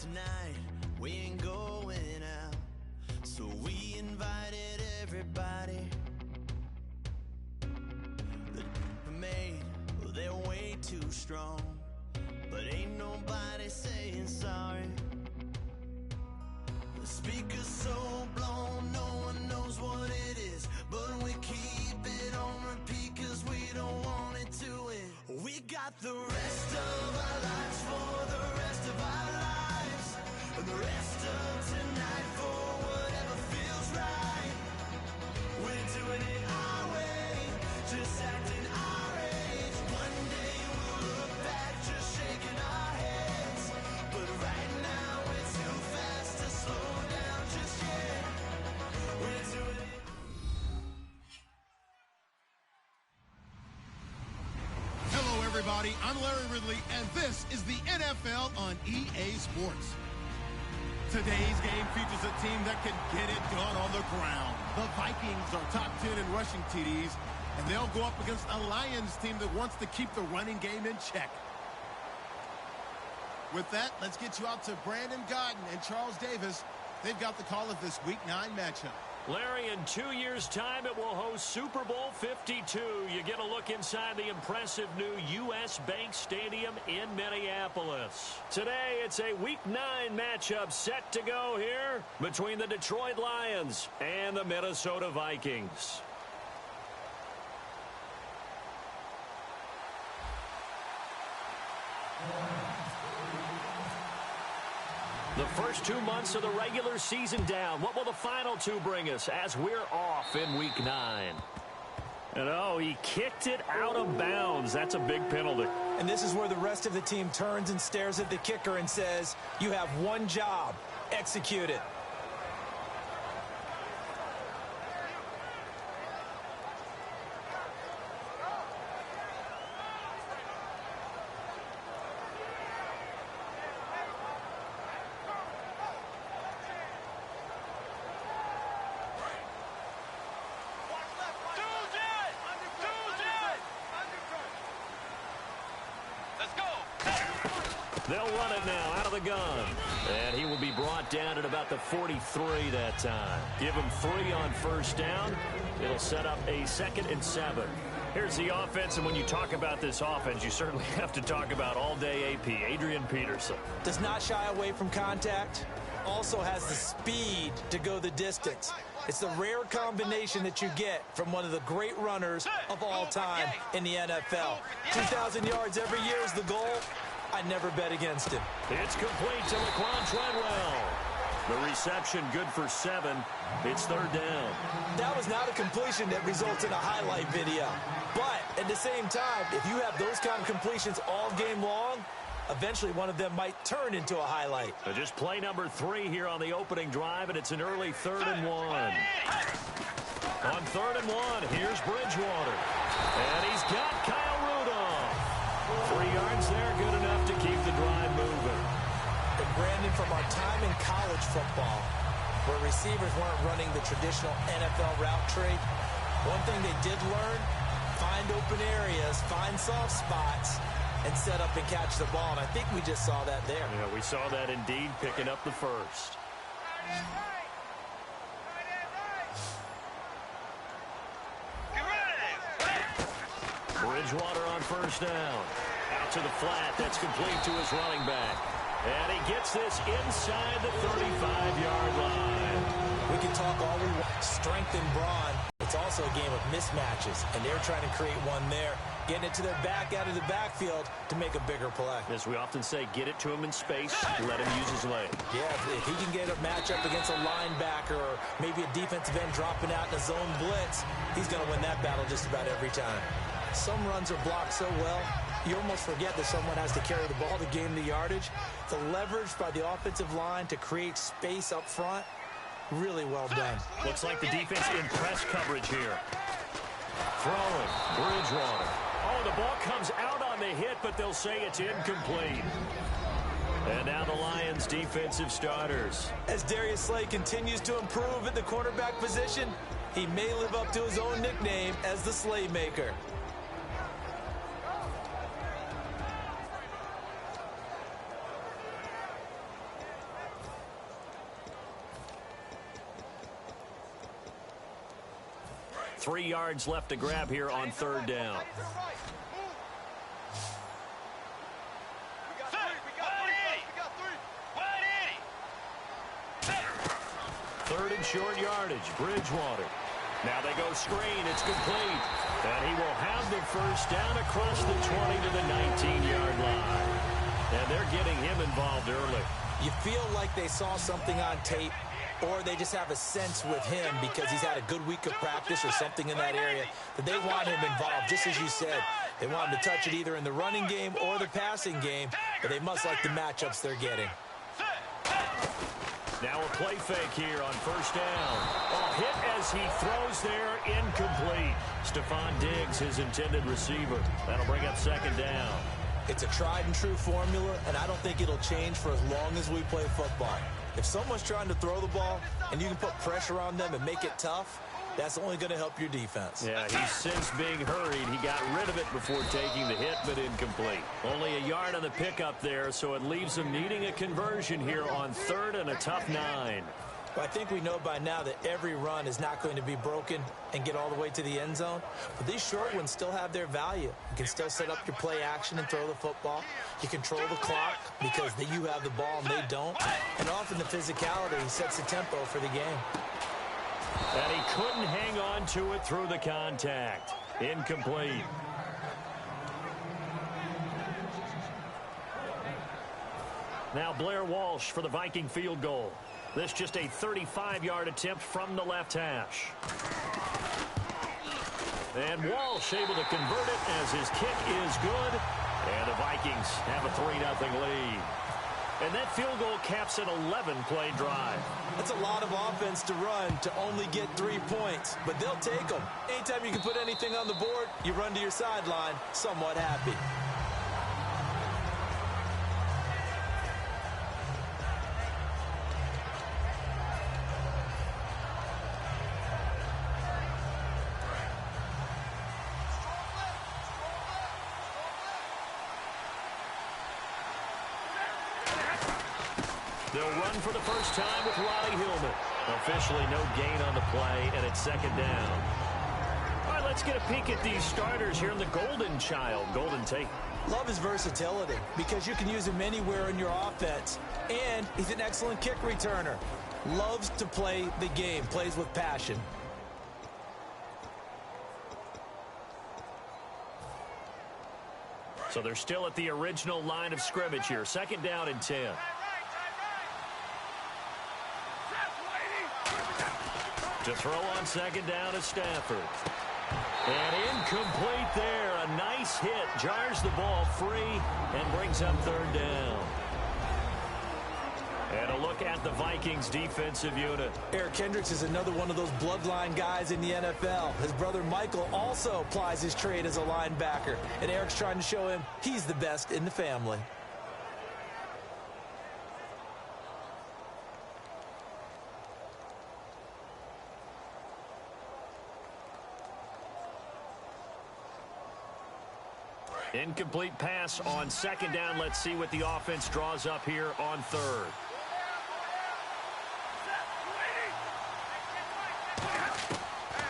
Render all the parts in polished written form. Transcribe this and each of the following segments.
tonight we ain't going out, so we invited everybody. The made, well, they're way too strong, but ain't nobody saying sorry. The speaker's so blown, no one knows what it is, but we keep it on repeat cause we don't want it to end. We got the rest of our lives for the rest of our lives, and the rest of tonight for whatever feels right. We're doing it our way, just acting our age. One day we'll look back just shaking our heads, but right now we're too fast to slow down just yet. We're doing it. Hello, everybody. I'm Larry Ridley, and this is the NFL on EA Sports. Today's game features a team that can get it done on the ground. The Vikings are top 10 in rushing TDs, and they'll go up against a Lions team that wants to keep the running game in check. With that, let's get you out to Brandon Godden and Charles Davis. They've got the call of this Week 9 matchup. Larry, in 2 years' time, it will host Super Bowl 52. You get a look inside the impressive new U.S. Bank Stadium in Minneapolis. Today, it's a Week 9 matchup set to go here between the Detroit Lions and the Minnesota Vikings. The first 2 months of the regular season down. What will the final two bring us as we're off in Week 9? And oh, he kicked it out of bounds. That's a big penalty. And this is where the rest of the team turns and stares at the kicker and says, you have one job, execute it. They'll run it now out of the gun. And he will be brought down at about the 43 that time. Give him 3 on first down. It'll set up a 2nd and 7. Here's the offense, and when you talk about this offense, you certainly have to talk about all-day AP, Adrian Peterson. Does not shy away from contact. Also has the speed to go the distance. It's the rare combination that you get from one of the great runners of all time in the NFL. 2,000 yards every year is the goal. I never bet against him. It's complete to Laquan Treadwell. The reception good for 7. It's 3rd down. That was not a completion that results in a highlight video. But at the same time, if you have those kind of completions all game long, eventually one of them might turn into a highlight. So just play number 3 here on the opening drive, and it's an early 3rd and 1. On 3rd and 1, here's Bridgewater. And he's got Kyle Rudolph. 3 yards there, good enough to keep the drive moving. And Brandon, from our time in college football, where receivers weren't running the traditional NFL route tree, one thing they did learn, find open areas, find soft spots, and set up and catch the ball. And I think we just saw that there. Yeah, we saw that indeed, picking up the first. Bridgewater on first down. Out to the flat. That's complete to his running back. And he gets this inside the 35-yard line. We can talk all we want. Strength and brawn. It's also a game of mismatches, and they're trying to create one there, getting it to their back out of the backfield to make a bigger play. As we often say, get it to him in space, let him use his leg. Yeah, if he can get a matchup against a linebacker or maybe a defensive end dropping out in a zone blitz, he's going to win that battle just about every time. Some runs are blocked so well, you almost forget that someone has to carry the ball to gain the yardage. The leverage by the offensive line to create space up front, really well done. Looks like the defense in press coverage here. Throwing, Bridgewater. Oh, the ball comes out on the hit, but they'll say it's incomplete. And now the Lions' defensive starters. As Darius Slay continues to improve at the cornerback position, he may live up to his own nickname as the Slaymaker. 3 yards left to grab here on 3rd down. Third and short yardage, Bridgewater. Now they go screen, it's complete. And he will have the first down across the 20 to the 19-yard line. And they're getting him involved early. You feel like they saw something on tape, or they just have a sense with him because he's had a good week of practice or something in that area that they want him involved, just as you said. They want him to touch it either in the running game or the passing game, but they must like the matchups they're getting. Now a play fake here on 1st down. A hit as he throws there, incomplete. Stephon Diggs, his intended receiver. That'll bring up 2nd down. It's a tried-and-true formula, and I don't think it'll change for as long as we play football. If someone's trying to throw the ball and you can put pressure on them and make it tough, that's only going to help your defense. Yeah, he's since being hurried. He got rid of it before taking the hit, but incomplete. Only a yard on the pickup there, so it leaves him needing a conversion here on 3rd and a tough 9. I think we know by now that every run is not going to be broken and get all the way to the end zone. But these short ones still have their value. You can still set up your play action and throw the football. You control the clock because you have the ball and they don't. And often the physicality sets the tempo for the game. And he couldn't hang on to it through the contact. Incomplete. Now Blair Walsh for the Viking field goal. This just a 35-yard attempt from the left hash. And Walsh able to convert it as his kick is good. And the Vikings have a 3-0 lead. And that field goal caps an 11-play drive. That's a lot of offense to run to only get 3 points, but they'll take them. Anytime you can put anything on the board, you run to your sideline somewhat happy. They'll run for the first time with Roddy Hillman. Officially no gain on the play, and it's 2nd down. All right, let's get a peek at these starters here in the Golden Child, Golden Tate. Love his versatility because you can use him anywhere in your offense, and he's an excellent kick returner. Loves to play the game, plays with passion. So they're still at the original line of scrimmage here. 2nd down and 10. To throw on 2nd down is Stafford. And incomplete there. A nice hit. Jars the ball free and brings up 3rd down. And a look at the Vikings defensive unit. Eric Kendricks is another one of those bloodline guys in the NFL. His brother Michael also plies his trade as a linebacker. And Eric's trying to show him he's the best in the family. Incomplete pass on 2nd down. Let's see what the offense draws up here on 3rd.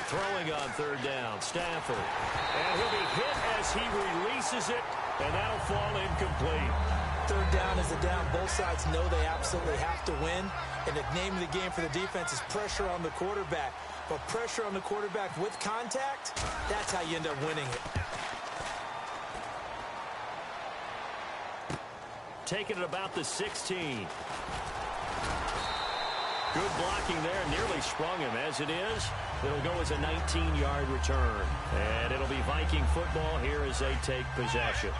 Throwing on 3rd down, Stafford. And he'll be hit as he releases it, and that'll fall incomplete. 3rd down is a down. Both sides know they absolutely have to win, and the name of the game for the defense is pressure on the quarterback. But pressure on the quarterback with contact, that's how you end up winning it. Taking it about the 16. Good blocking there. Nearly sprung him. As it is, it'll go as a 19-yard return. And it'll be Viking football here as they take possession.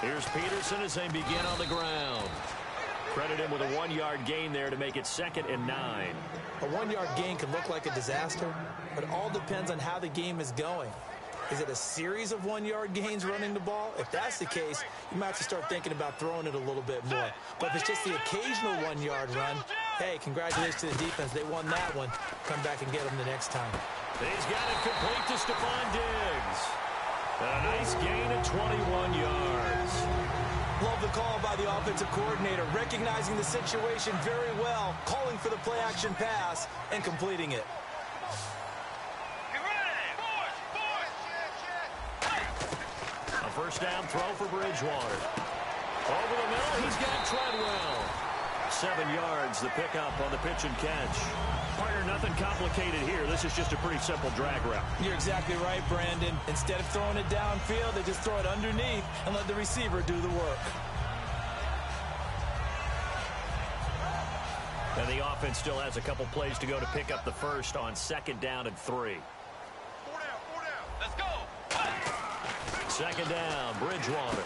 Here's Peterson as they begin on the ground. Credit him with a 1-yard gain there to make it 2nd and 9. A 1-yard gain can look like a disaster, but it all depends on how the game is going. Is it a series of 1-yard gains running the ball? If that's the case, you might have to start thinking about throwing it a little bit more. But if it's just the occasional 1-yard run, hey, congratulations to the defense. They won that one. Come back and get them the next time. He's got it complete to Stephon Diggs. A nice gain of 21 yards. Love the call by the offensive coordinator, recognizing the situation very well, calling for the play-action pass, and completing it. A first down throw for Bridgewater. Over the middle, he's got Treadwell. 7 yards, the pickup on the pitch and catch. Partner, nothing complicated here. This is just a pretty simple drag route. You're exactly right, Brandon. Instead of throwing it downfield, they just throw it underneath and let the receiver do the work. And the offense still has a couple plays to go to pick up the first on 2nd down and 3. 4 down. Let's go. 2nd down, Bridgewater.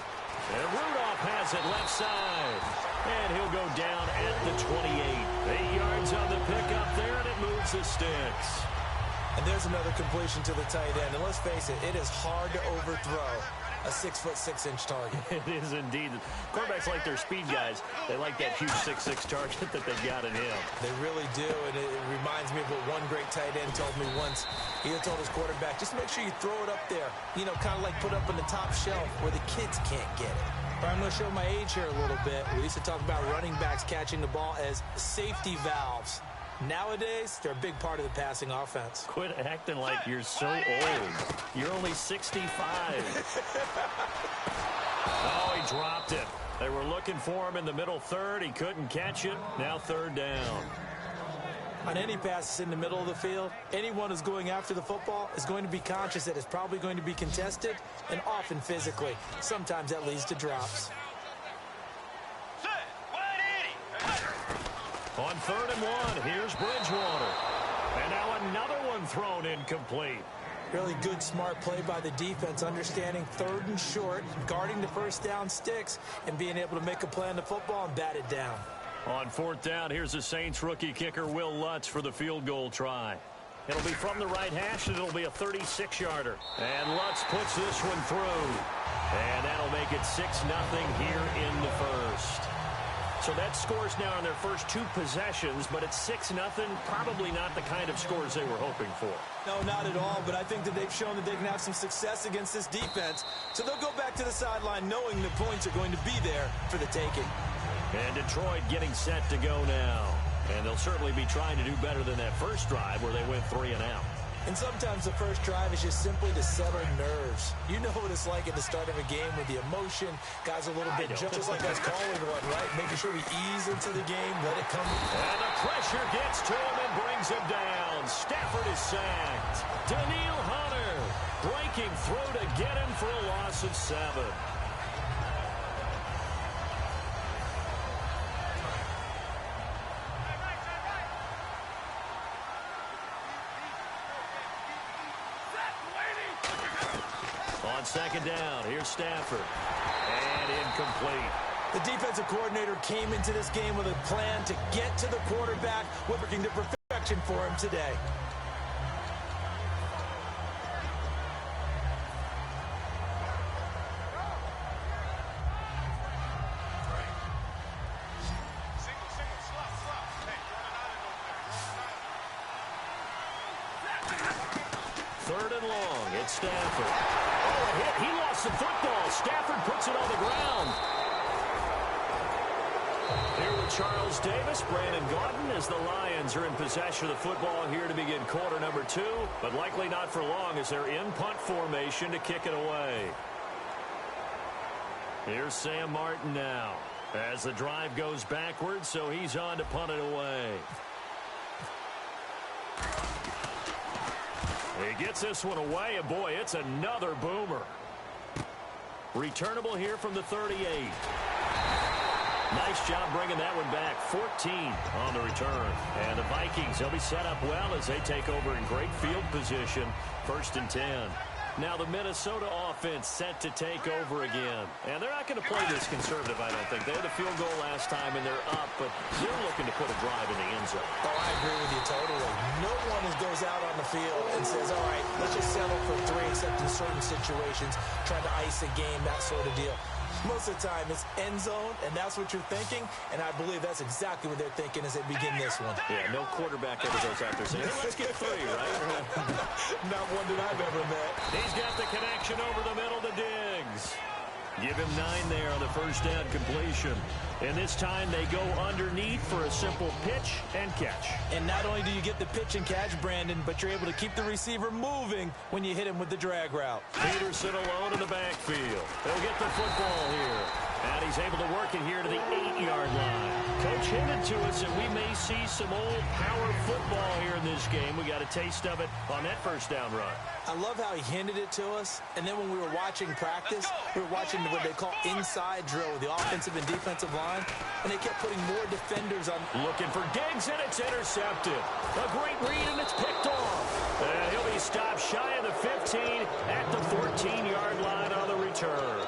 And Rudolph has it left side. And he'll go down at the 28. 8 yards on the pickup there, and it moves the sticks. And there's another completion to the tight end. And let's face it is hard to overthrow a 6'6" target. It is indeed. Quarterbacks like their speed guys. They like that huge 6'6" target that they've got in him. They really do, and it reminds me of what one great tight end told me once. He had told his quarterback, just make sure you throw it up there. You know, kind of like put up on the top shelf where the kids can't get it. But I'm going to show my age here a little bit. We used to talk about running backs catching the ball as safety valves. Nowadays, they're a big part of the passing offense. Quit acting like you're so old. You're only 65. Oh, he dropped it. They were looking for him in the middle third. He couldn't catch it. Now 3rd down. On any passes in the middle of the field, anyone who's going after the football is going to be conscious that it's probably going to be contested and often physically. Sometimes that leads to drops. On 3rd and 1, here's Bridgewater. And now another one thrown incomplete. Really good, smart play by the defense, understanding 3rd and short, guarding the first down sticks, and being able to make a play on the football and bat it down. On 4th down, here's the Saints rookie kicker Will Lutz for the field goal try. It'll be from the right hash, and it'll be a 36-yarder. And Lutz puts this one through. And that'll make it 6-0 here in the first. So that scores now on their first 2 possessions, but it's 6-0, probably not the kind of scores they were hoping for. No, not at all, but I think that they've shown that they can have some success against this defense. So they'll go back to the sideline knowing the points are going to be there for the taking. And Detroit getting set to go now. And they'll certainly be trying to do better than that first drive where they went 3 and out. And sometimes the first drive is just simply to settle nerves. You know what it's like at the start of a game with the emotion. Guys are a little bit just like us calling one, right? Making sure we ease into the game, let it come. And the pressure gets to him and brings him down. Stafford is sacked. Daniil Hunter breaking through to get him for a loss of 7. On 2nd down, here's Stafford. And incomplete. The defensive coordinator came into this game with a plan to get to the quarterback, working to perfection for him today. Third and long, it's Stafford. Oh, a hit. He lost the football. Stafford puts it on the ground. Here with Charles Davis, Brandon Gaudin, as the Lions are in possession of the football here to begin quarter number 2, but likely not for long as they're in punt formation to kick it away. Here's Sam Martin now as the drive goes backwards, so he's on to punt it away. He gets this one away, and boy, it's another boomer. Returnable here from the 38. Nice job bringing that one back. 14 on the return. And the Vikings, they'll be set up well as they take over in great field position. 1st and 10. Now the Minnesota offense set to take over again. And they're not going to play this conservative, I don't think. They had a field goal last time, and they're up, but they're looking to put a drive in the end zone. Oh, I agree with you totally. No one goes out on the field and says, all right, let's just settle for 3, except in certain situations, trying to ice a game, that sort of deal. Most of the time, it's end zone, and that's what you're thinking, and I believe that's exactly what they're thinking as they begin this one. Yeah, no quarterback ever goes out there saying, hey, let's get 3, right? Not one that I've ever met. He's got the connection over the middle to Diggs. Give him 9 there on the first down completion. And this time they go underneath for a simple pitch and catch. And not only do you get the pitch and catch, Brandon, but you're able to keep the receiver moving when you hit him with the drag route. Peterson alone in the backfield. They'll get the football here. And he's able to work it here to the 8-yard line. Coach hinted to us that we may see some old power football here in this game. We got a taste of it on that first down run. I love how he hinted it to us. And then when we were watching practice, we were watching what they call inside drill with the offensive and defensive line. And they kept putting more defenders on. Looking for Diggs, and it's intercepted. A great read, and it's picked off. And he'll be stopped shy of the 15 at the 14-yard line on the return.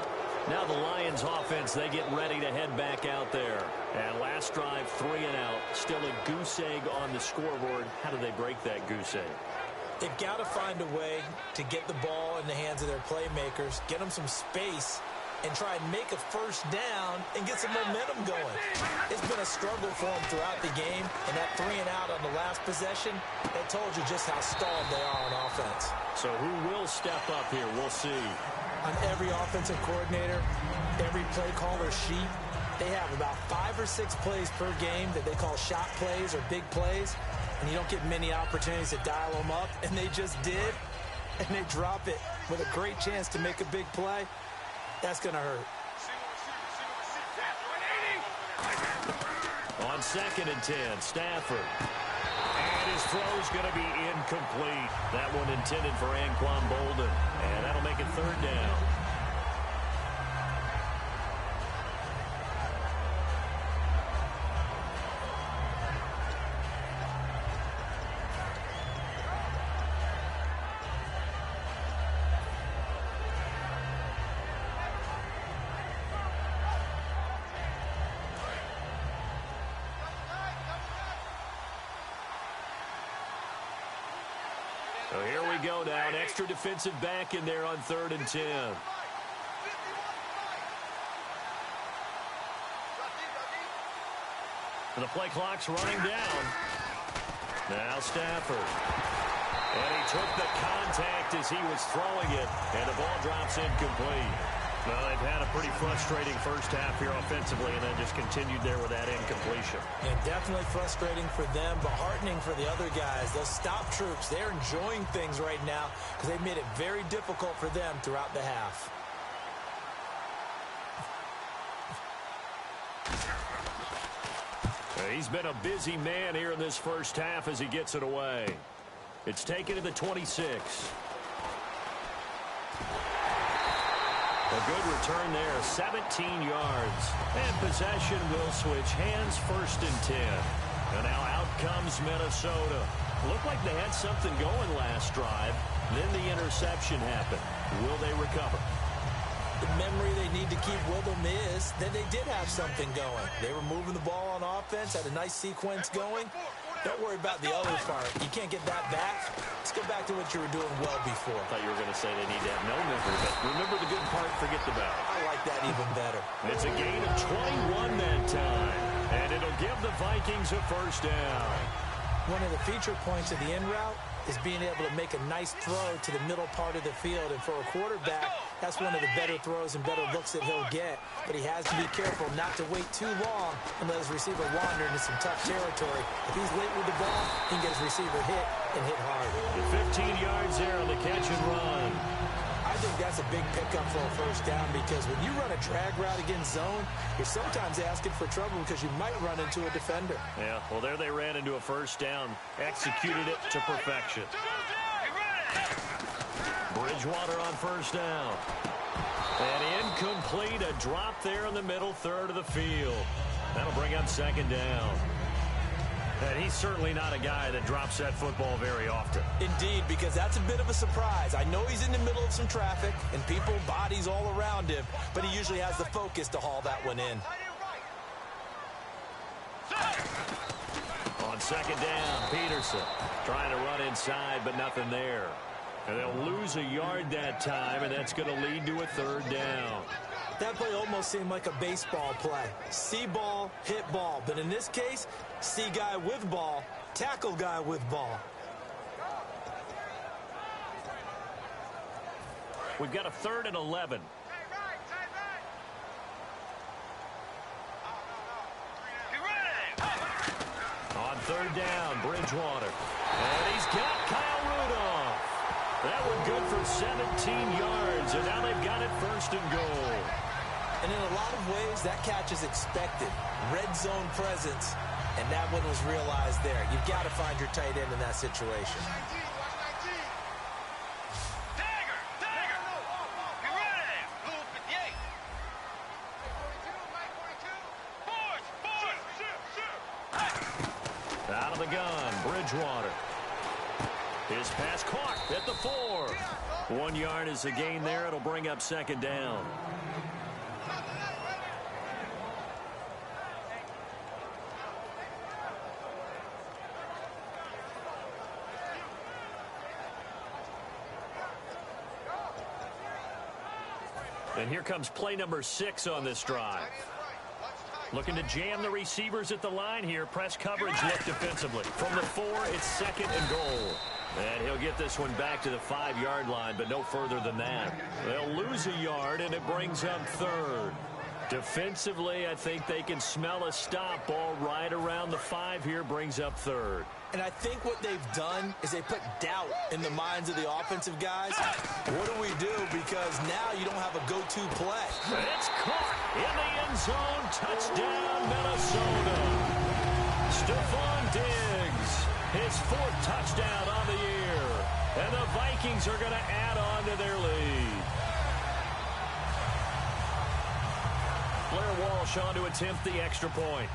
Now the Lions offense, they get ready to head back out there. And last drive, 3 and out. Still a goose egg on the scoreboard. How do they break that goose egg? They've got to find a way to get the ball in the hands of their playmakers, get them some space, and try and make a first down and get some momentum going. It's been a struggle for them throughout the game, and that 3 and out on the last possession, that told you just how stalled they are on offense. So who will step up here? We'll see. On every offensive coordinator, every play caller sheet, they have about 5 or 6 plays per game that they call shot plays or big plays, and you don't get many opportunities to dial them up, and they just did, and they drop it with a great chance to make a big play. That's going to hurt. On 2nd and 10, Stafford. And his throw's going to be incomplete. That one intended for Anquan Bolden. And that'll make it 3rd down. So here we go now. An extra defensive back in there on 3rd and 10. The play clock's running down. Now Stafford. And he took the contact as he was throwing it. And the ball drops incomplete. Well, they've had a pretty frustrating first half here offensively, and then just continued there with that incompletion. And definitely frustrating for them, but heartening for the other guys. Those stop troops, they're enjoying things right now because they've made it very difficult for them throughout the half. He's been a busy man here in this first half as he gets it away. It's taken to the 26. A good return there, 17 yards. And possession will switch hands, 1st and 10. And now out comes Minnesota. Looked like they had something going last drive. Then the interception happened. Will they recover? The memory they need to keep with them is that they did have something going. They were moving the ball on offense, had a nice sequence going. Don't worry about the other part. You can't get that back. Let's go back to what you were doing well before. I thought you were going to say they need to have no memory, but remember the good part, forget the bad. I like that even better. It's a gain of 21 that time, and it'll give the Vikings a first down. One of the feature points of the in route is being able to make a nice throw to the middle part of the field. And for a quarterback, that's one of the better throws and better looks that he'll get. But he has to be careful not to wait too long and let his receiver wander into some tough territory. If he's late with the ball, he can get his receiver hit and hit hard. The 15 yards there on the catch and run. I think that's a big pickup for a first down because when you run a drag route against zone, you're sometimes asking for trouble because you might run into a defender. Yeah, well, there they ran into a first down. Executed it to perfection. Bridgewater on first down. And incomplete, a drop there in the middle third of the field. That'll bring up 2nd down. And he's certainly not a guy that drops that football very often. Indeed, because that's a bit of a surprise. I know he's in the middle of some traffic and people, bodies all around him, but he usually has the focus to haul that one in. On 2nd down, Peterson trying to run inside, but nothing there. And they'll lose a yard that time, and that's going to lead to a 3rd down. That play almost seemed like a baseball play. See ball, hit ball. But in this case, see guy with ball, tackle guy with ball. We've got a 3rd and 11. third down, Bridgewater. And he's got Kyle Rudolph. That one good for 17 yards, and now they've got it first and goal. And in a lot of ways, that catch is expected. Red zone presence, and that one was realized there. You've got to find your tight end in that situation. Out of the gun, Bridgewater. His pass caught at the 4. 1 yard is the gain there. It'll bring up second down. And here comes play number 6 on this drive. Looking to jam the receivers at the line here. Press coverage look defensively. From the 4, it's second and goal. And he'll get this one back to the 5-yard line, but no further than that. They'll lose a yard, and it brings up third. Defensively, I think they can smell a stop. Ball right around the 5 here, brings up third. And I think what they've done is they put doubt in the minds of the offensive guys. What do we do? Because now you don't have a go-to play. It's caught in the end zone. Touchdown, Minnesota. Stephon Diggs, his 4th touchdown on the year. And the Vikings are going to add on to their lead. Blair Walsh on to attempt the extra point.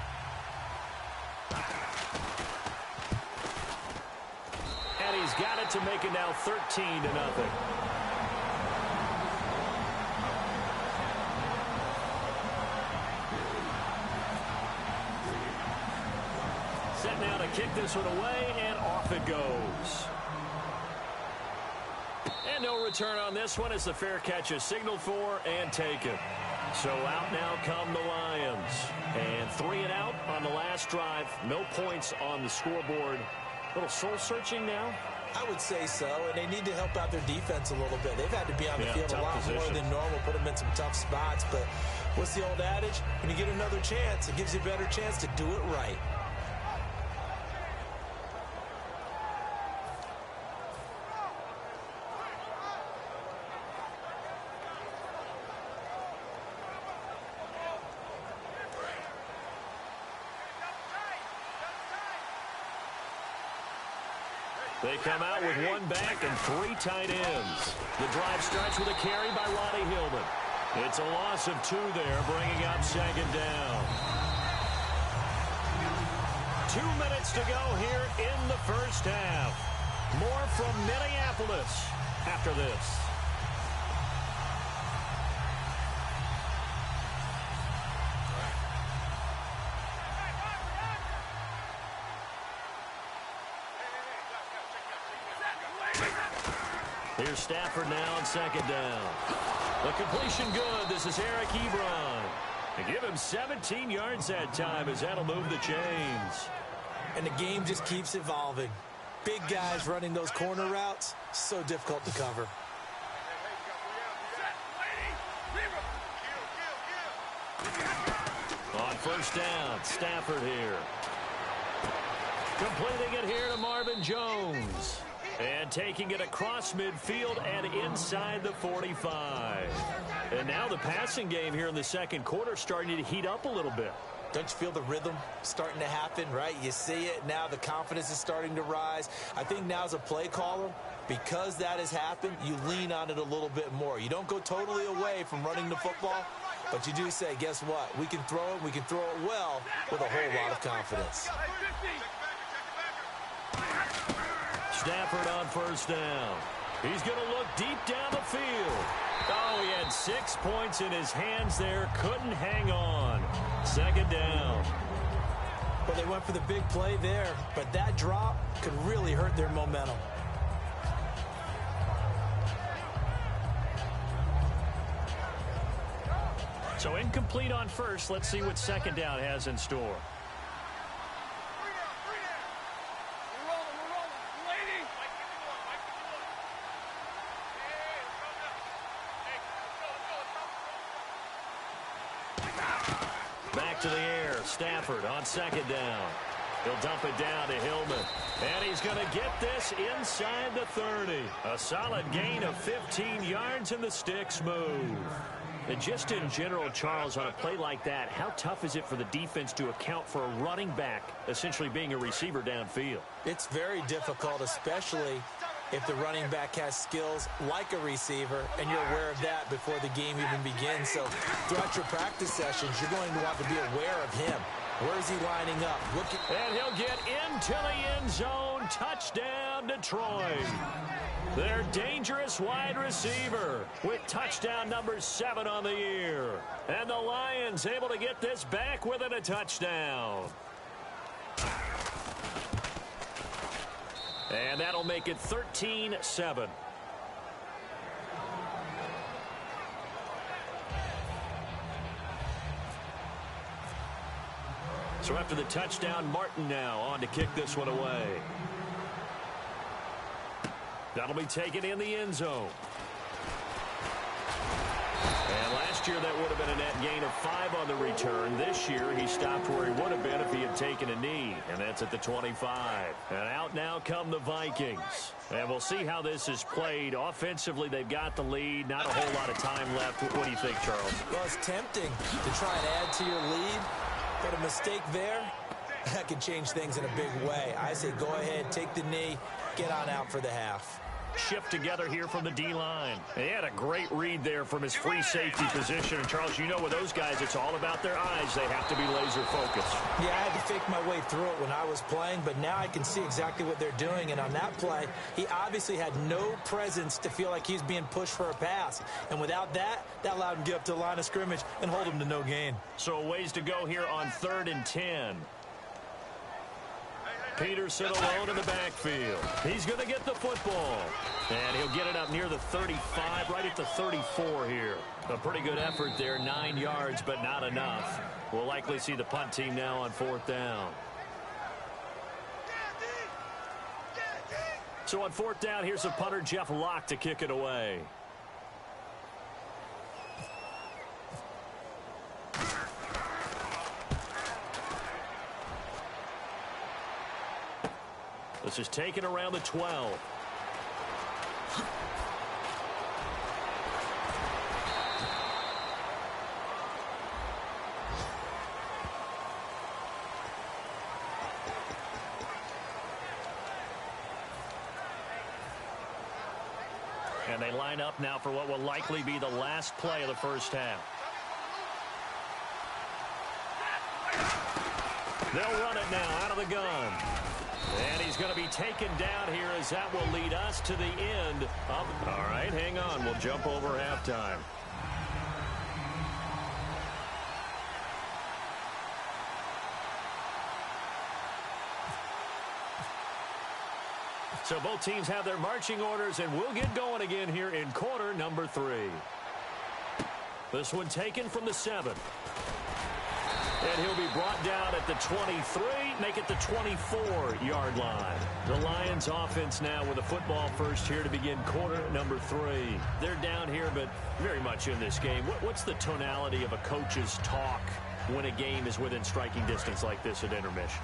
And he's got it to make it now 13-0. Set now to kick this one away, and off it goes. And no return on this one as the fair catch is signaled for and taken. So out now come the Lions. And 3 and out on the last drive. No points on the scoreboard. A little soul-searching now? I would say so, and they need to help out their defense a little bit. They've had to be on the field a lot more than normal, put them in some tough spots. But what's the old adage? When you get another chance, it gives you a better chance to do it right. They come out with 1 back and 3 tight ends. The drive starts with a carry by Ronnie Hillman. It's a loss of 2 there, bringing up second down. 2 minutes to go here in the first half. More from Minneapolis after this. Here's Stafford now on second down. The completion good. This is Eric Ebron. They give him 17 yards that time as that'll move the chains. And the game just keeps evolving. Big guys running those corner routes, so difficult to cover. On first down, Stafford here. Completing it here to Marvin Jones. And taking it across midfield and inside the 45. And now the passing game here in the second quarter starting to heat up a little bit. Don't you feel the rhythm starting to happen, right? You see it. Now the confidence is starting to rise. I think now as a play caller, because that has happened, you lean on it a little bit more. You don't go totally away from running the football, but you do say, guess what? We can throw it. We can throw it well with a whole lot of confidence. Stafford on first down. He's going to look deep down the field. Oh, he had 6 points in his hands there. Couldn't hang on. Second down. Well, they went for the big play there, but that drop could really hurt their momentum. So incomplete on first. Let's see what second down has in store. Back to the air. Stafford on second down. He'll dump it down to Hillman. And he's going to get this inside the 30. A solid gain of 15 yards, and the sticks move. And just in general, Charles, on a play like that, how tough is it for the defense to account for a running back essentially being a receiver downfield? It's very difficult, especially if the running back has skills like a receiver, and you're aware of that before the game even begins. So throughout your practice sessions, you're going to want to be aware of him. Where is he lining up? And he'll get into the end zone. Touchdown, Detroit. Their dangerous wide receiver with touchdown number 7 on the year. And the Lions able to get this back within a touchdown. And that'll make it 13-7. So after the touchdown, Martin now on to kick this one away. That'll be taken in the end zone. And last year that would have been a net gain of 5 on the return. This year he stopped where he would have been if he had taken a knee. And that's at the 25. And out now come the Vikings. And we'll see how this is played. Offensively, they've got the lead. Not a whole lot of time left. What do you think, Charles? Well, it's tempting to try and add to your lead. But a mistake there, that can change things in a big way. I say go ahead, take the knee, get on out for the half. Shift together here from the D-line. He had a great read there from his free safety position. And, Charles, you know with those guys, it's all about their eyes. They have to be laser-focused. Yeah, I had to fake my way through it when I was playing, but now I can see exactly what they're doing. And on that play, he obviously had no presence to feel like he's being pushed for a pass. And without that, that allowed him to get up to the line of scrimmage and hold him to no gain. So a ways to go here on 3rd and 10. Peterson alone in the backfield. He's going to get the football. And he'll get it up near the 35, right at the 34 here. A pretty good effort there, 9 yards, but not enough. We'll likely see the punt team now on 4th down. So on 4th down, here's the punter, Jeff Locke, to kick it away. This is taken around the 12. And they line up now for what will likely be the last play of the first half. They'll run it now out of the gun. And he's going to be taken down here as that will lead us to the end of... All right, hang on. We'll jump over halftime. So both teams have their marching orders, and we'll get going again here in quarter number 3. This one taken from the 7. And he'll be brought down at the 23, make it the 24-yard line. The Lions offense now with a football first here to begin quarter number 3. They're down here, but very much in this game. What's the tonality of a coach's talk when a game is within striking distance like this at intermission?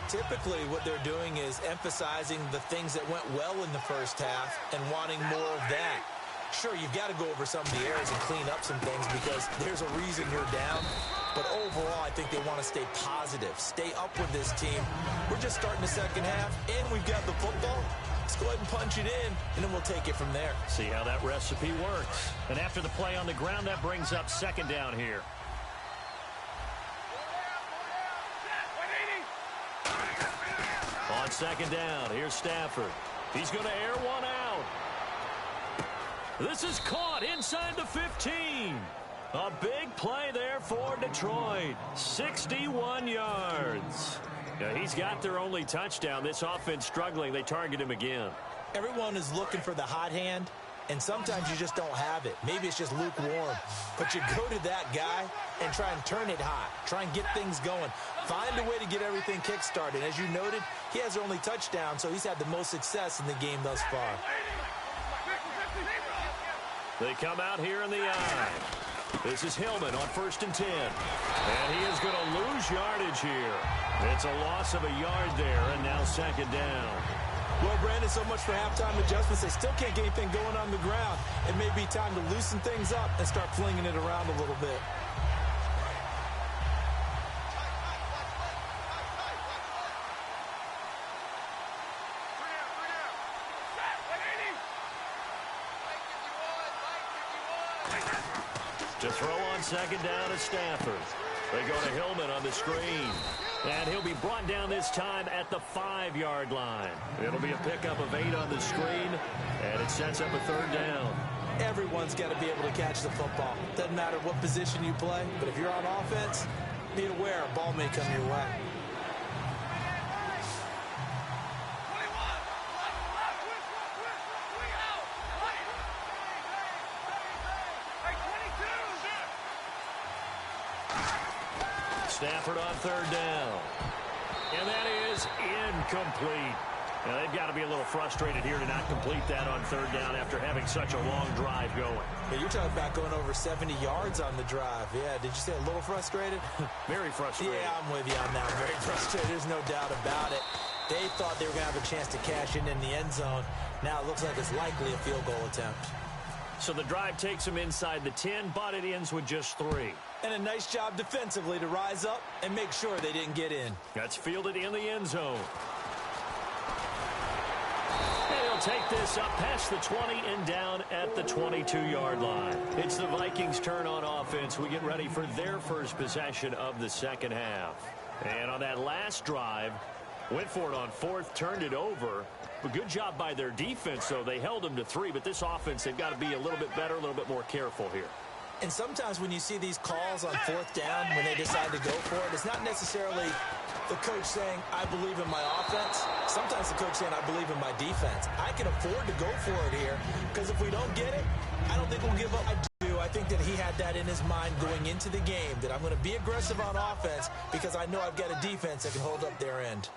Typically, what they're doing is emphasizing the things that went well in the first half and wanting more of that. Sure, you've got to go over some of the errors and clean up some things because there's a reason you're down. But overall, I think they want to stay positive, stay up with this team. We're just starting the second half, and we've got the football. Let's go ahead and punch it in, and then we'll take it from there. See how that recipe works. And after the play on the ground, that brings up 2nd down here. On 2nd down, here's Stafford. He's going to air one out. This is caught inside the 15. A big play there for Detroit. 61 yards. Now, he's got their only touchdown. This offense struggling. They target him again. Everyone is looking for the hot hand, and sometimes you just don't have it. Maybe it's just lukewarm. But you go to that guy and try and turn it hot. Try and get things going. Find a way to get everything kick-started. As you noted, he has their only touchdown, so he's had the most success in the game thus far. They come out here in the eye. This is Hillman on 1st and 10. And he is going to lose yardage here. It's a loss of a yard there, and now 2nd down. Well, Brandon, so much for halftime adjustments. They still can't get anything going on the ground. It may be time to loosen things up and start flinging it around a little bit. To throw on 2nd down is Stafford. They go to Hillman on the screen. And he'll be brought down this time at the 5-yard line. It'll be a pickup of 8 on the screen, and it sets up a 3rd down. Everyone's got to be able to catch the football. Doesn't matter what position you play, but if you're on offense, be aware a ball may come your way. Stafford on 3rd down. And that is incomplete. Now, they've got to be a little frustrated here to not complete that on 3rd down after having such a long drive going. Yeah, you're talking about going over 70 yards on the drive. Yeah, did you say a little frustrated? Very frustrated. Yeah, I'm with you on that. Very frustrated. There's no doubt about it. They thought they were going to have a chance to cash in the end zone. Now it looks like it's likely a field goal attempt. So the drive takes them inside the 10, but it ends with just 3. And a nice job defensively to rise up and make sure they didn't get in. That's fielded in the end zone. And he'll take this up past the 20 and down at the 22-yard line. It's the Vikings' turn on offense. We get ready for their first possession of the second half. And on that last drive, went for it on 4th, turned it over. A good job by their defense, though. They held them to 3, but this offense, they've got to be a little bit better, a little bit more careful here. And sometimes when you see these calls on 4th down, when they decide to go for it, it's not necessarily the coach saying, I believe in my offense. Sometimes the coach saying, I believe in my defense. I can afford to go for it here, because if we don't get it, I don't think we'll give up. I think that he had that in his mind going into the game, that I'm going to be aggressive on offense because I know I've got a defense that can hold up their end.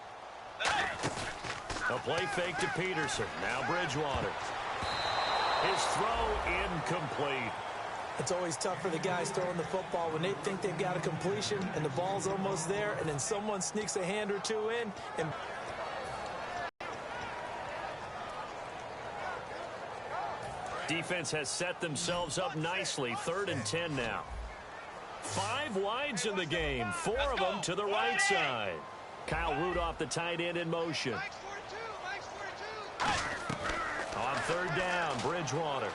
A play fake to Peterson. Now Bridgewater. His throw incomplete. It's always tough for the guys throwing the football when they think they've got a completion and the ball's almost there, and then someone sneaks a hand or two in. And defense has set themselves up nicely. 3rd and 10 now. 5 wides in the game. 4 of them to the right side. Kyle Rudolph, the tight end, in motion. On 3rd down, Bridgewater.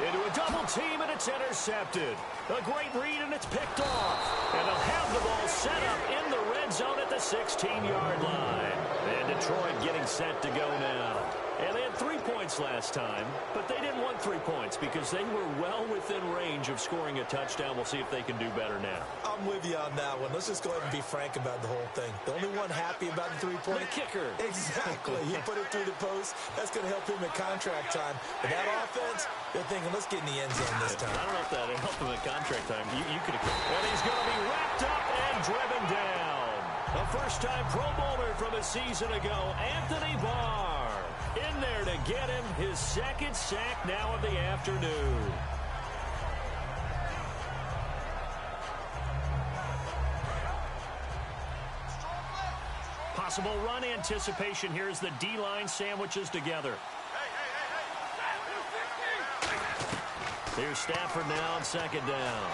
Into a double team, and it's intercepted. A great read, and it's picked off. And they'll have the ball set up in the red zone at the 16-yard line. And Detroit getting set to go now. And they had 3 points last time, but they didn't want 3 points because they were well within range of scoring a touchdown. We'll see if they can do better now. I'm with you on that one. Let's just go ahead and be frank about the whole thing. The only one happy about the 3-point. The kicker. Exactly. He put it through the post. That's going to help him at contract time. But that offense, they're thinking, let's get in the end zone this time. I don't know if that helped him at contract time. You could have. And he's going to be wrapped up and driven down. A first-time Pro Bowler from a season ago, Anthony Barr. In there to get him his 2nd sack now of the afternoon. Possible run anticipation here as the D-line sandwiches together. Here's Stafford now on 2nd down.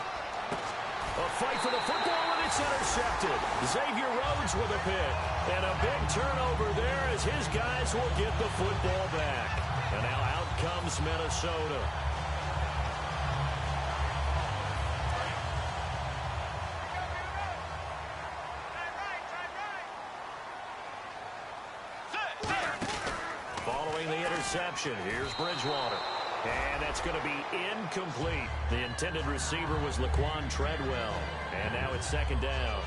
A fight for the football, and it's intercepted. Xavier Rhodes with a pick. And a big turnover there as his guys will get the football back. And now out comes Minnesota. Following the interception, here's Bridgewater. And that's going to be incomplete. The intended receiver was Laquan Treadwell. And now it's 2nd down.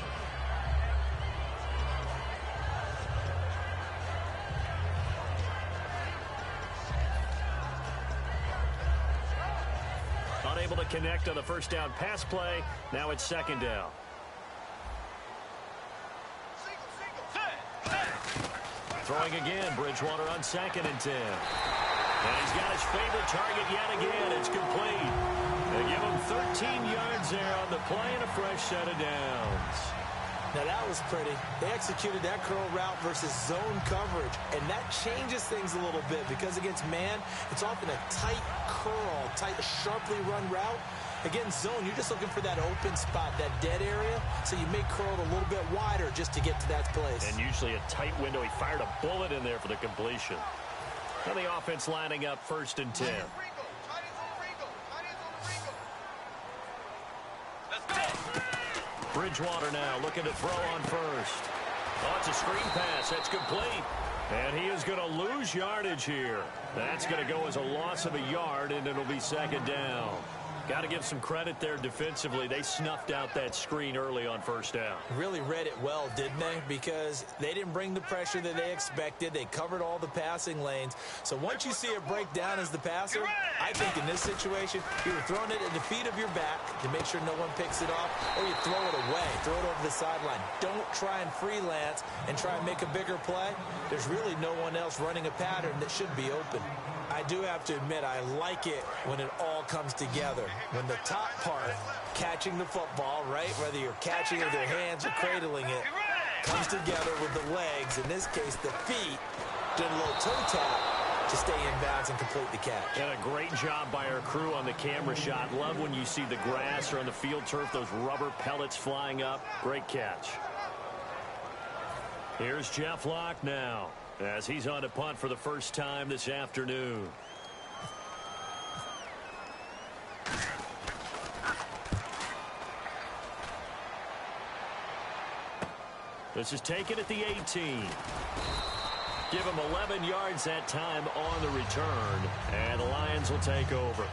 Unable to connect on the first down pass play. Now it's 2nd down. Throwing again, Bridgewater on 2nd and 10. And he's got his favorite target yet again. It's complete. They give him 13 yards there on the play and a fresh set of downs. Now that was pretty. They executed that curl route versus zone coverage, and that changes things a little bit because against man, it's often a tight curl, tight, sharply run route. Against zone, you're just looking for that open spot, that dead area, so you may curl it a little bit wider just to get to that place. And usually a tight window. He fired a bullet in there for the completion. Now the offense lining up 1st and 10. Bridgewater now looking to throw on first. Oh, it's a screen pass. That's complete. And he is going to lose yardage here. That's going to go as a loss of a yard, and it'll be 2nd down. Got to give some credit there defensively. They snuffed out that screen early on 1st down. Really read it well, didn't they? Because they didn't bring the pressure that they expected. They covered all the passing lanes. So once you see it break down as the passer, I think in this situation, you're throwing it at the feet of your back to make sure no one picks it off, or you throw it away, throw it over the sideline. Don't try and freelance and try and make a bigger play. There's really no one else running a pattern that should be open. I do have to admit, I like it when it all comes together. When the top part, catching the football, right, whether you're catching it with your hands or cradling it, comes together with the legs, in this case the feet, doing a little toe tap to stay in bounds and complete the catch. And a great job by our crew on the camera shot. Love when you see the grass or on the field turf, those rubber pellets flying up. Great catch. Here's Jeff Locke now, as he's on to punt for the first time this afternoon. This is taken at the 18. Give him 11 yards that time on the return, and the Lions will take over.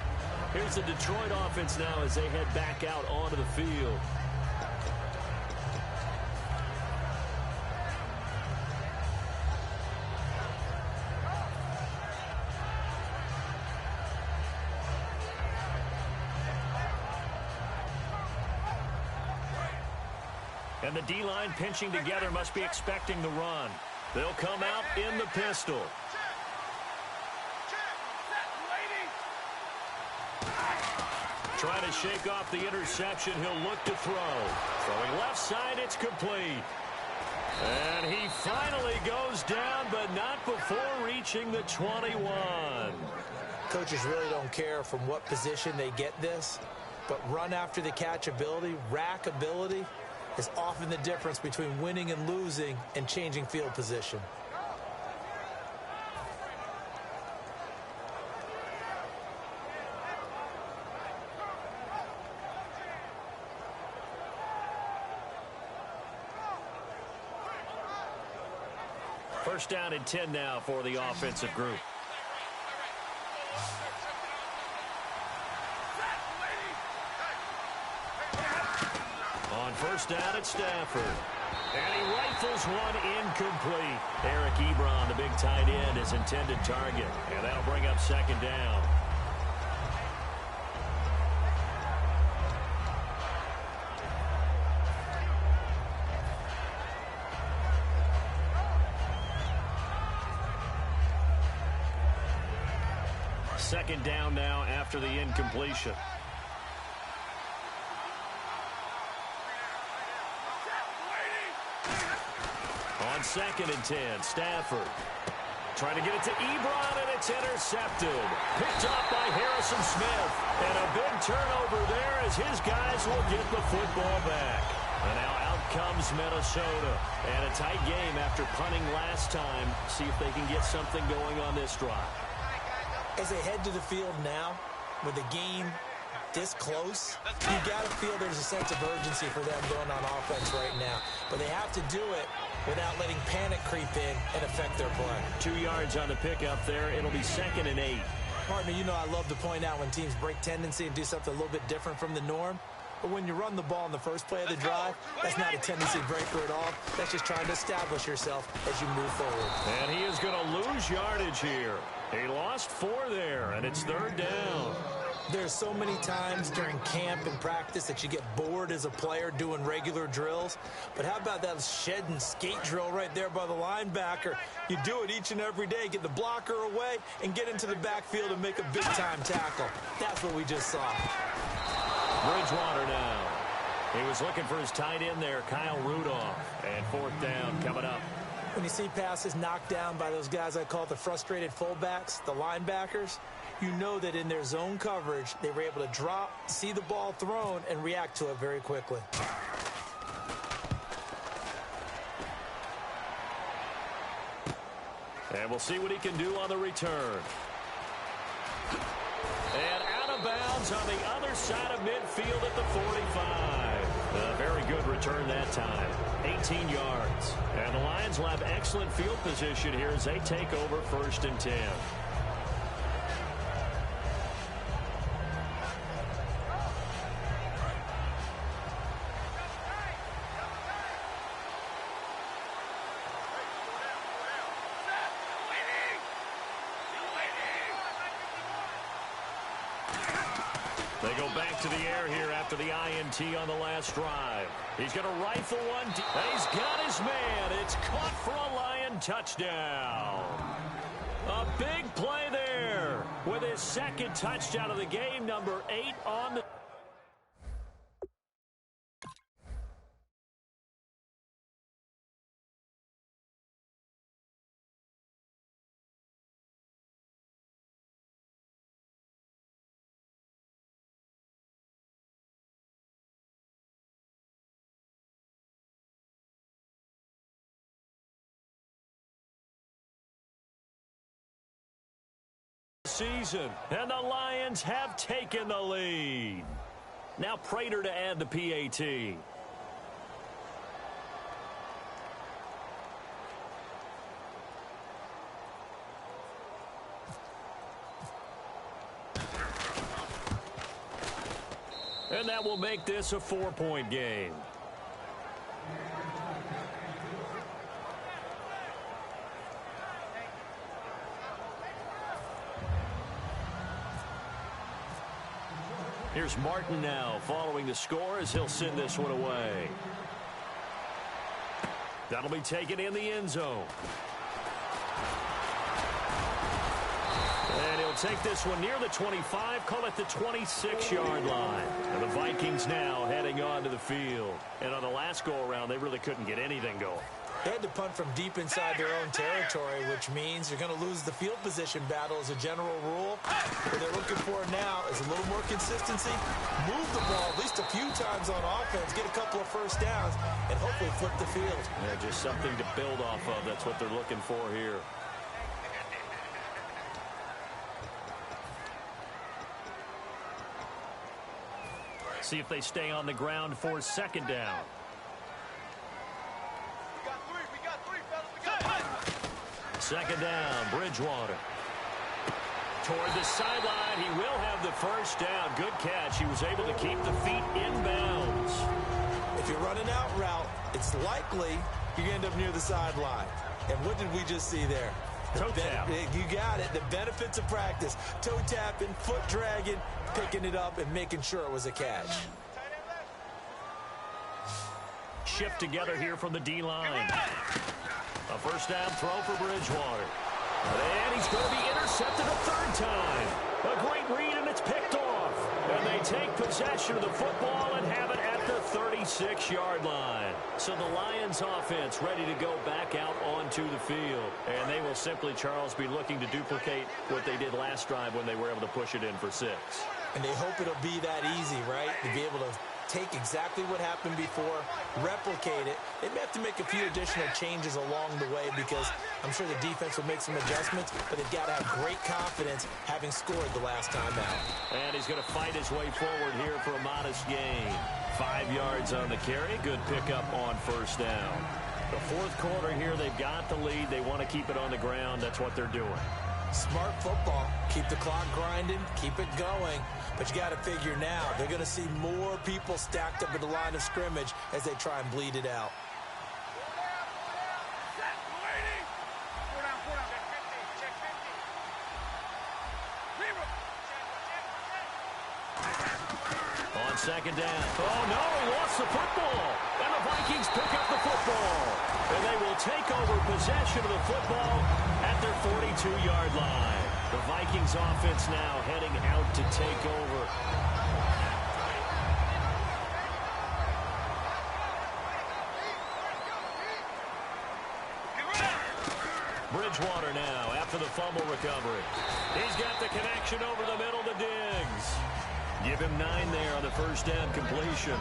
Here's the Detroit offense now as they head back out onto the field. And the D-line pinching together must be expecting the run. They'll come out in the pistol. Trying to shake off the interception. He'll look to throw. Throwing left side, it's complete. And he finally goes down, but not before reaching the 21. Coaches really don't care from what position they get this, but run after the catch ability, rack ability, is often the difference between winning and losing and changing field position. First down and 10 now for the offensive group. On first down at Stafford. And he rifles one incomplete. Eric Ebron, the big tight end, his intended target. And that'll bring up 2nd down. Second down now after the incompletion. On 2nd and 10, Stafford trying to get it to Ebron, and it's intercepted. Picked off by Harrison Smith. And a big turnover there as his guys will get the football back. And now out comes Minnesota. And a tight game after punting last time. See if they can get something going on this drive. As they head to the field now, with the game this close, you got to feel there's a sense of urgency for them going on offense right now. But they have to do it without letting panic creep in and affect their play. 2 yards on the pickup there. It'll be 2nd and 8. Partner, you know I love to point out when teams break tendency and do something a little bit different from the norm. But when you run the ball in the first play of the drive, that's not a tendency breaker at all. That's just trying to establish yourself as you move forward. And he is going to lose yardage here. He lost 4 there, and it's 3rd down. There's so many times during camp and practice that you get bored as a player doing regular drills. But how about that shed and skate drill right there by the linebacker? You do it each and every day. Get the blocker away and get into the backfield and make a big-time tackle. That's what we just saw. Bridgewater now. He was looking for his tight end there, Kyle Rudolph. And 4th down coming up. When you see passes knocked down by those guys I call the frustrated fullbacks, the linebackers, you know that in their zone coverage, they were able to drop, see the ball thrown, and react to it very quickly. And we'll see what he can do on the return. And out of bounds on the other side of midfield at the 45. A very good return that time. 18 yards. And the Lions will have excellent field position here as they take over 1st and 10. They go back to the air here after the INT on the last drive. He's going to rifle one. He's got his man. It's caught for a Lion touchdown. A big play there with his 2nd touchdown of the game, number 8 on the... season, and the Lions have taken the lead. Now Prater to add the PAT. And that will make this a 4-point game. Here's Martin now following the score as he'll send this one away. That'll be taken in the end zone. And he'll take this one near the 25, call it the 26-yard line. And the Vikings now heading on to the field. And on the last go-around, they really couldn't get anything going. They had to punt from deep inside their own territory, which means you're going to lose the field position battle as a general rule. What they're looking for now is a little more consistency, move the ball at least a few times on offense, get a couple of first downs, and hopefully flip the field. Yeah, just something to build off of. That's what they're looking for here. See if they stay on the ground for 2nd down. Second down, Bridgewater. Toward the sideline, he will have the first down. Good catch. He was able to keep the feet inbounds. If you're running out route, it's likely you're going to end up near the sideline. And what did we just see there? Toe tap. You got it. The benefits of practice. Toe tapping, foot dragging, picking it up, and making sure it was a catch. Shift together here from the D-line. A first down throw for Bridgewater. And he's going to be intercepted a 3rd time. A great read, and it's picked off. And they take possession of the football and have it at the 36-yard line. So the Lions offense ready to go back out onto the field. And they will simply, Charles, be looking to duplicate what they did last drive when they were able to push it in for 6. And they hope it'll be that easy, right? To be able to take exactly what happened before, replicate it. They may have to make a few additional changes along the way because I'm sure the defense will make some adjustments, but they've got to have great confidence having scored the last time out. And he's going to fight his way forward here for a modest gain. 5 yards on the carry. Good pickup on first down. The 4th quarter here, they've got the lead. They want to keep it on the ground. That's what they're doing. Smart football. Keep the clock grinding. Keep it going. But you got to figure now, they're going to see more people stacked up at the line of scrimmage as they try and bleed it out. second down. Oh, no, he lost the football. And the Vikings pick up the football. And they will take over possession of the football at their 42-yard line. The Vikings offense now heading out to take over. Bridgewater now after the fumble recovery. He's got the connection over the middle to Diggs. Give him 9 there on the first down completion.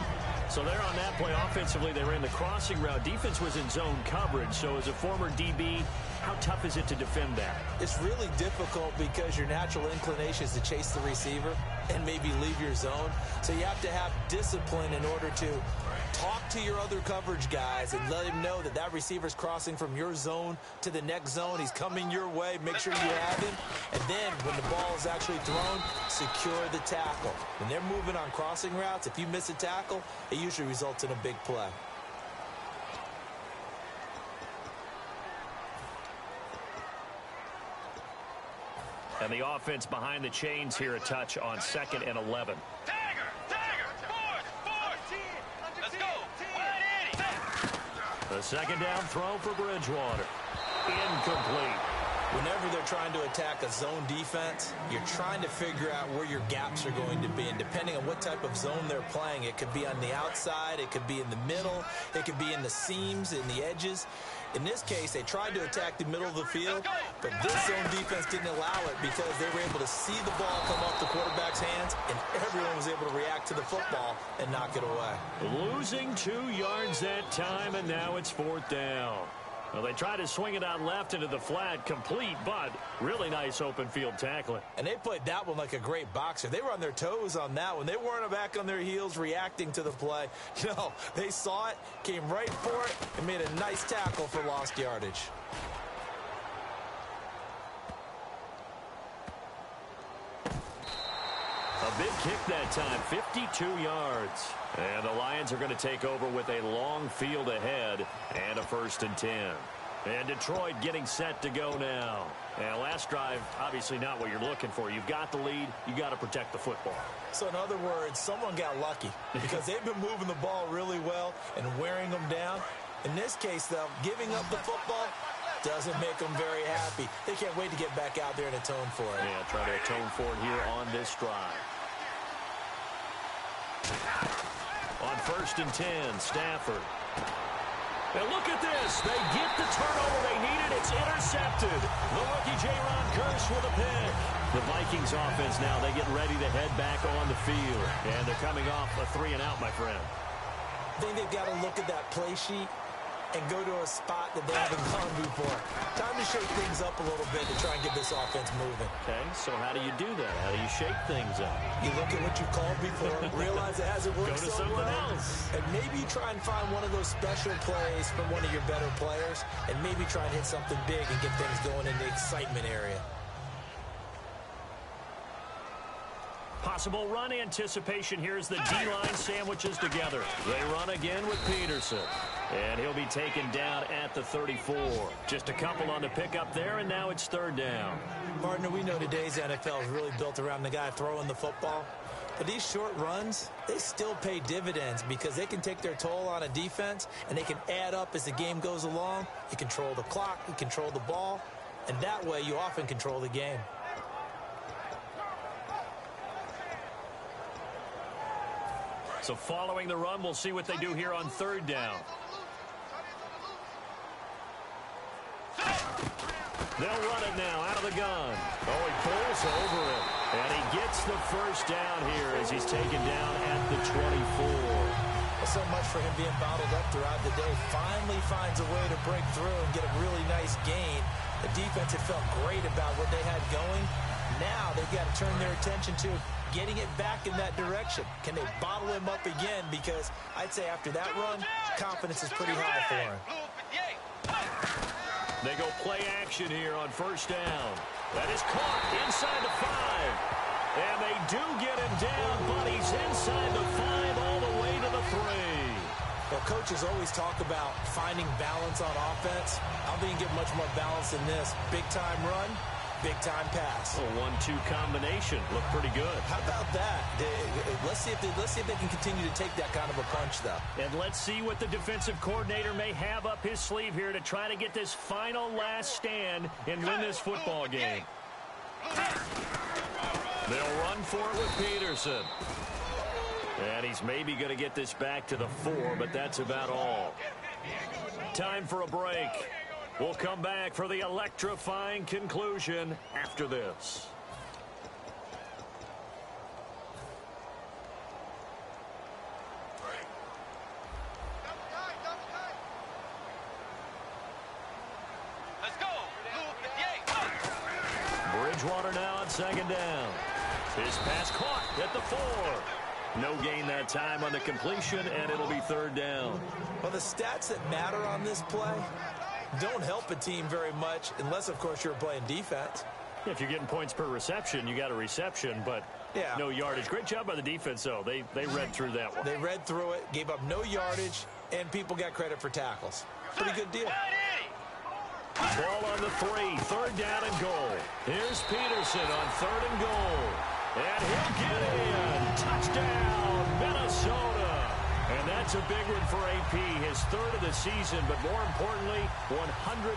So there on that play, offensively, they ran the crossing route. Defense was in zone coverage. So as a former DB, how tough is it to defend that? It's really difficult because your natural inclination is to chase the receiver and maybe leave your zone. So you have to have discipline in order to talk to your other coverage guys and let him know that that receiver's crossing from your zone to the next zone. He's coming your way. Make sure you have him. And then when the ball is actually thrown, secure the tackle. When they're moving on crossing routes, if you miss a tackle, it usually results in a big play. And the offense behind the chains here, a touch on 2nd and 11. The second down throw for Bridgewater. Incomplete. Whenever they're trying to attack a zone defense, you're trying to figure out where your gaps are going to be. And depending on what type of zone they're playing, it could be on the outside, it could be in the middle, it could be in the seams, in the edges. In this case, they tried to attack the middle of the field, but this zone defense didn't allow it because they were able to see the ball come off the quarterback's hands, and everyone was able to react to the football and knock it away. Losing 2 yards that time, and now it's 4th down. Well, they tried to swing it out left into the flat, complete, but really nice open field tackling. And they played that one like a great boxer. They were on their toes on that one. They weren't back on their heels reacting to the play. No, they saw it, came right for it, and made a nice tackle for lost yardage. A big kick that time, 52 yards. And the Lions are going to take over with a long field ahead and a 1st and 10. And Detroit getting set to go now. And last drive, obviously not what you're looking for. You've got the lead. You got to protect the football. So in other words, someone got lucky because they've been moving the ball really well and wearing them down. In this case, though, giving up the football doesn't make them very happy. They can't wait to get back out there and atone for it. Yeah, try to atone for it here on this drive. On 1st and 10, Stafford. And look at this. They get the turnover they needed. It's intercepted. The rookie J-Ron Kearse with a pick. The Vikings offense now, they get ready to head back on the field. And they're coming off a 3-and-out, my friend. I think they've got to look at that play sheet and go to a spot that they haven't gone before. Time to shake things up a little bit to try and get this offense moving. Okay, so how do you do that? How do you shake things up? You look at what you called before, realize it hasn't worked Go to so something well, else. and maybe try and find one of those special plays from one of your better players, and maybe try and hit something big and get things going in the excitement area. Possible run anticipation. Here's the D-line sandwiches together. They run again with Peterson. And he'll be taken down at the 34. Just a couple on the pickup there, and now it's 3rd down. Partner, we know today's NFL is really built around the guy throwing the football. But these short runs, they still pay dividends because they can take their toll on a defense, and they can add up as the game goes along. You control the clock, you control the ball, and that way you often control the game. So following the run, we'll see what they do here on 3rd down. They'll run it now out of the gun. Oh, he pulls over it. And he gets the 1st down here as he's taken down at the 24. Well, so much for him being bottled up throughout the day. Finally finds a way to break through and get a really nice gain. The defense had felt great about what they had going. Now they've got to turn their attention to getting it back in that direction. Can they bottle him up again? Because I'd say after that run, confidence is pretty high for him. They go play action here on 1st down. That is caught inside the 5. And they do get him down, but he's inside the 5 all the way to the 3. Well, coaches always talk about finding balance on offense. I don't think you get much more balance than this. Big-time run, Big-time pass. A 1-2 combination. Looked pretty good. How about that? Let's see if they can continue to take that kind of a punch, though. And let's see what the defensive coordinator may have up his sleeve here to try to get this final last stand and win this football game. They'll run for it with Peterson. And he's maybe going to get this back to the 4, but that's about all. Time for a break. We'll come back for the electrifying conclusion after this. Let's go. Bridgewater now on second down. His pass caught at the 4. No gain that time on the completion, and it'll be third down. Well, the stats that matter on this play don't help a team very much unless, of course, you're playing defense. If you're getting points per reception, you got a reception, but no yardage. Great job by the defense, though. They read through that one. They read through it, gave up no yardage, and people got credit for tackles. Pretty good deal. Ball on the 3, third down and goal. Here's Peterson on third and goal. And he'll get in. Touchdown, Minnesota. And that's a big one for AP, his third of the season, but more importantly, 100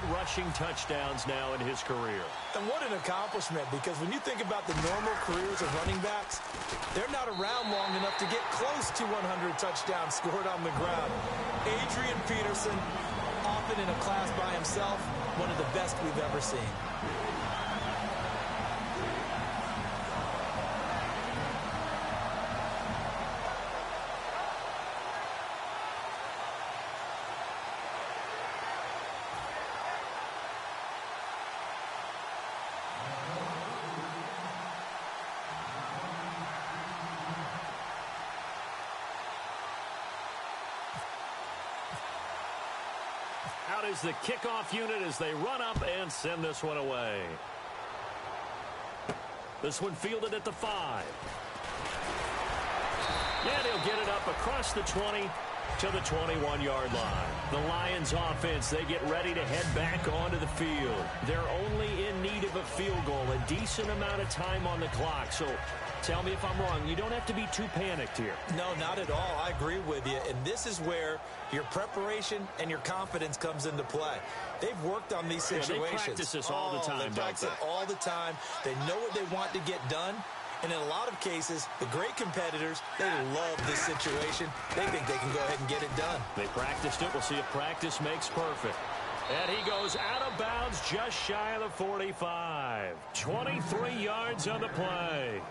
rushing touchdowns now in his career. And what an accomplishment, because when you think about the normal careers of running backs, they're not around long enough to get close to 100 touchdowns scored on the ground. Adrian Peterson, often in a class by himself, one of the best we've ever seen. Out is the kickoff unit as they run up and send this one away. This one fielded at the 5. And he'll get it up across the 20 to the 21-yard line. The Lions offense, they get ready to head back onto the field. They're only in need of a field goal, a decent amount of time on the clock. So tell me if I'm wrong. You don't have to be too panicked here. No, not at all. I agree with you. And this is where your preparation and your confidence comes into play. They've worked on these situations. They practice this all the time. They practice it all the time. They know what they want to get done. And in a lot of cases, the great competitors, they love this situation. They think they can go ahead and get it done. They practiced it. We'll see if practice makes perfect. And he goes out of bounds just shy of the 45. 23 yards on the play.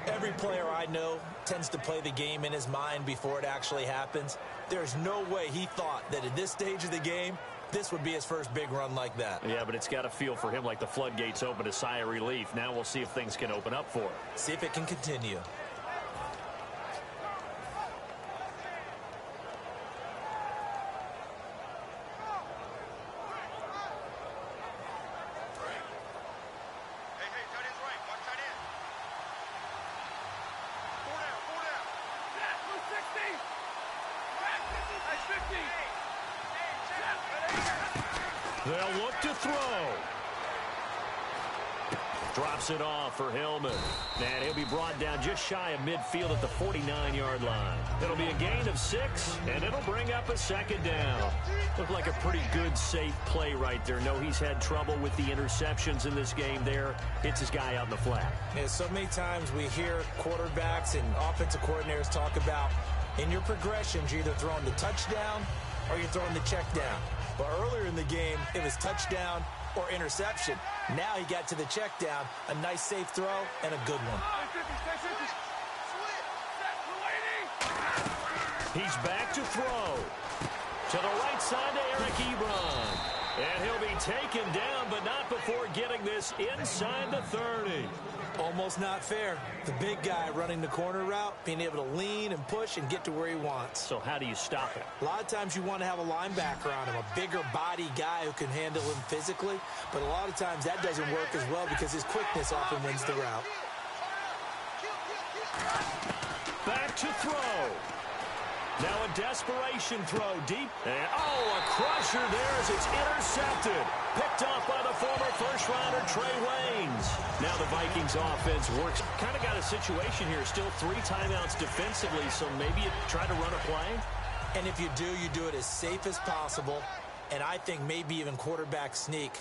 Every player I know tends to play the game in his mind before it actually happens. There's no way he thought that at this stage of the game, this would be his first big run like that. Yeah, but it's got to feel for him like the floodgates open, a sigh of relief. Now we'll see if things can open up for him. See if it can continue. They'll look to throw. Drops it off for Hillman. And he'll be brought down just shy of midfield at the 49-yard line. It'll be a gain of 6, and it'll bring up a second down. Looked like a pretty good, safe play right there. No, he's had trouble with the interceptions in this game there. Hits his guy out in the flat. Yeah, so many times we hear quarterbacks and offensive coordinators talk about in your progressions, you're either throwing the touchdown or you're throwing the check down. But earlier in the game, it was touchdown or interception. Now he got to the check down, a nice safe throw, and a good one. He's back to throw. To the right side to Eric Ebron. And he'll be taken down, but not before getting this inside the 30. Almost not fair. The big guy running the corner route, being able to lean and push and get to where he wants. So how do you stop it? A lot of times you want to have a linebacker on him, a bigger body guy who can handle him physically. But a lot of times that doesn't work as well because his quickness often wins the route. Back to throw. Now a desperation throw deep. And, a crusher there as it's intercepted. Picked off by the former first-rounder Trey Waynes. Now the Vikings offense works. Kind of got a situation here. Still 3 timeouts defensively, so maybe you try to run a play. And if you do it as safe as possible. And I think maybe even quarterback sneak.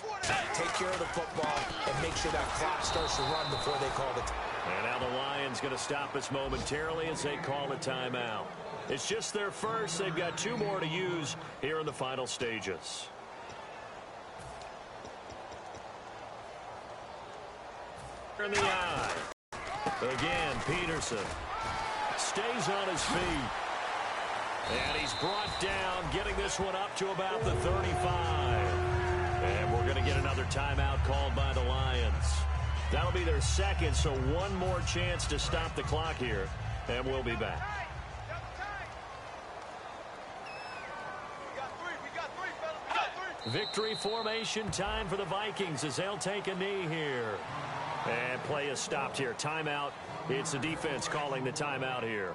Take care of the football and make sure that clock starts to run before they call it. And now the Lions going to stop us momentarily as they call a timeout. It's just their first. They've got 2 more to use here in the final stages. In the eye. Again, Peterson stays on his feet. And he's brought down, getting this one up to about the 35. And we're going to get another timeout called by the Lions. That'll be their second, so 1 more chance to stop the clock here. And we'll be back. Victory formation time for the Vikings as they'll take a knee here. And play is stopped here. Timeout. It's the defense calling the timeout here.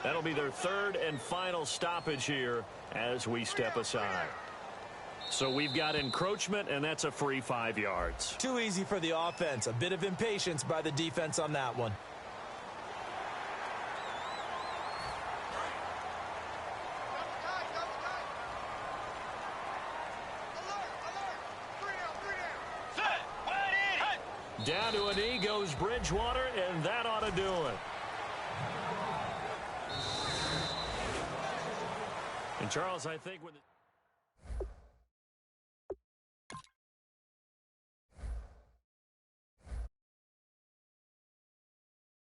That'll be their 3rd and final stoppage here as we step aside. So we've got encroachment, and that's a free 5 yards. Too easy for the offense. A bit of impatience by the defense on that one. Down to a knee goes Bridgewater, and that ought to do it. And Charles, I think with